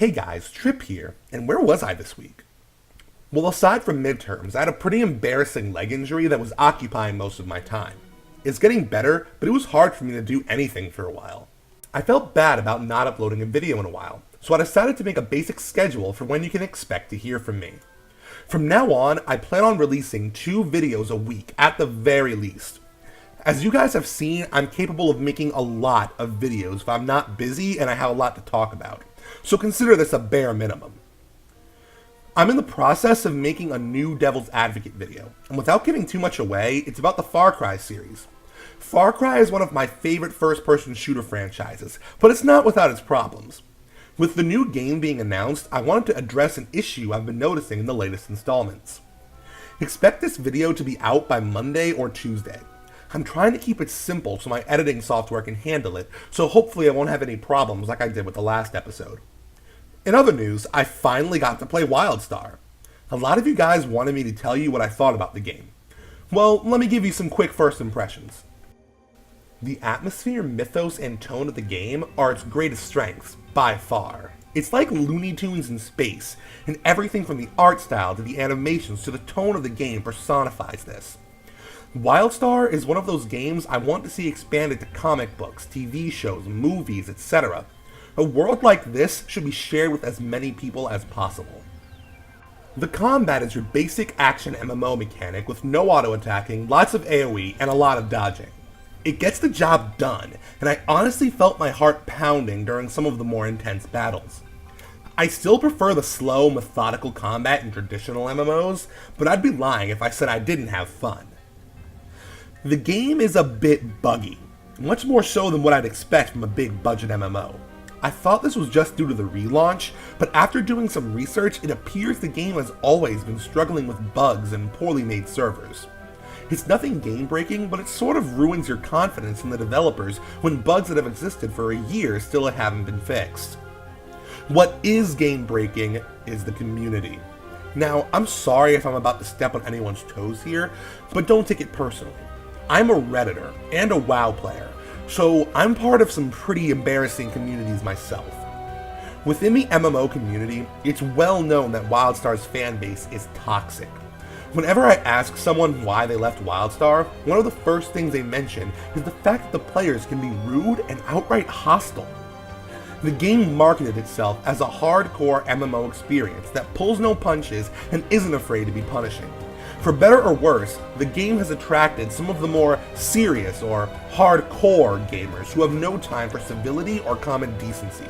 Hey guys, Trip here, and where was I this week? Well, aside from midterms, I had a pretty embarrassing leg injury that was occupying most of my time. It's getting better, but it was hard for me to do anything for a while. I felt bad about not uploading a video in a while, so I decided to make a basic schedule for when you can expect to hear from me. From now on, I plan on releasing 2 videos a week at the very least. As you guys have seen, I'm capable of making a lot of videos if I'm not busy and I have a lot to talk about. So consider this a bare minimum. I'm in the process of making a new Devil's Advocate video, and without giving too much away, it's about the Far Cry series. Far Cry is one of my favorite first-person shooter franchises, but it's not without its problems. With the new game being announced, I wanted to address an issue I've been noticing in the latest installments. Expect this video to be out by Monday or Tuesday. I'm trying to keep it simple so my editing software can handle it, so hopefully I won't have any problems like I did with the last episode. In other news, I finally got to play Wildstar. A lot of you guys wanted me to tell you what I thought about the game. Well, let me give you some quick first impressions. The atmosphere, mythos, and tone of the game are its greatest strengths, by far. It's like Looney Tunes in space, and everything from the art style to the animations to the tone of the game personifies this. Wildstar is one of those games I want to see expanded to comic books, TV shows, movies, etc. A world like this should be shared with as many people as possible. The combat is your basic action MMO mechanic with no auto-attacking, lots of AoE, and a lot of dodging. It gets the job done, and I honestly felt my heart pounding during some of the more intense battles. I still prefer the slow, methodical combat in traditional MMOs, but I'd be lying if I said I didn't have fun. The game is a bit buggy, much more so than what I'd expect from a big budget MMO. I thought this was just due to the relaunch, but after doing some research, it appears the game has always been struggling with bugs and poorly made servers. It's nothing game-breaking, but it sort of ruins your confidence in the developers when bugs that have existed for a year still haven't been fixed. What is game-breaking is the community. Now, I'm sorry if I'm about to step on anyone's toes here, but don't take it personally. I'm a Redditor and a WoW player, so I'm part of some pretty embarrassing communities myself. Within the MMO community, it's well known that Wildstar's fanbase is toxic. Whenever I ask someone why they left Wildstar, one of the first things they mention is the fact that the players can be rude and outright hostile. The game marketed itself as a hardcore MMO experience that pulls no punches and isn't afraid to be punishing. For better or worse, the game has attracted some of the more serious or hardcore gamers who have no time for civility or common decency.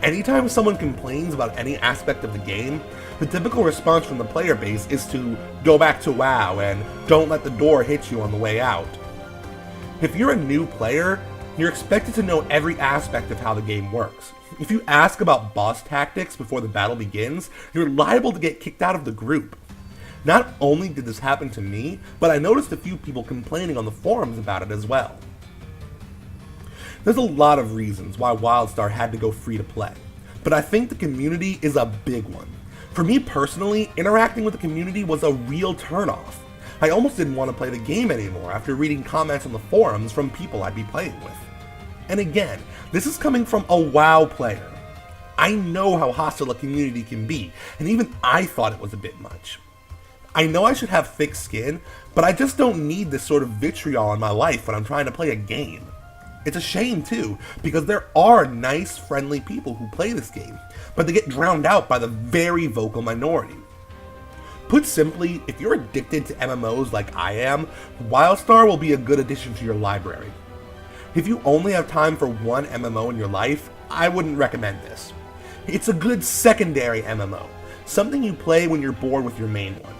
Anytime someone complains about any aspect of the game, the typical response from the player base is to go back to WoW and don't let the door hit you on the way out. If you're a new player, you're expected to know every aspect of how the game works. If you ask about boss tactics before the battle begins, you're liable to get kicked out of the group. Not only did this happen to me, but I noticed a few people complaining on the forums about it as well. There's a lot of reasons why Wildstar had to go free to play, but I think the community is a big one. For me personally, interacting with the community was a real turnoff. I almost didn't want to play the game anymore after reading comments on the forums from people I'd be playing with. And again, this is coming from a WoW player. I know how hostile a community can be, and even I thought it was a bit much. I know I should have thick skin, but I just don't need this sort of vitriol in my life when I'm trying to play a game. It's a shame too, because there are nice, friendly people who play this game, but they get drowned out by the very vocal minority. Put simply, if you're addicted to MMOs like I am, Wildstar will be a good addition to your library. If you only have time for one MMO in your life, I wouldn't recommend this. It's a good secondary MMO, something you play when you're bored with your main one.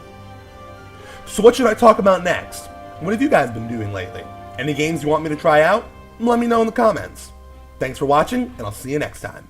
So what should I talk about next? What have you guys been doing lately? Any games you want me to try out? Let me know in the comments. Thanks for watching, and I'll see you next time.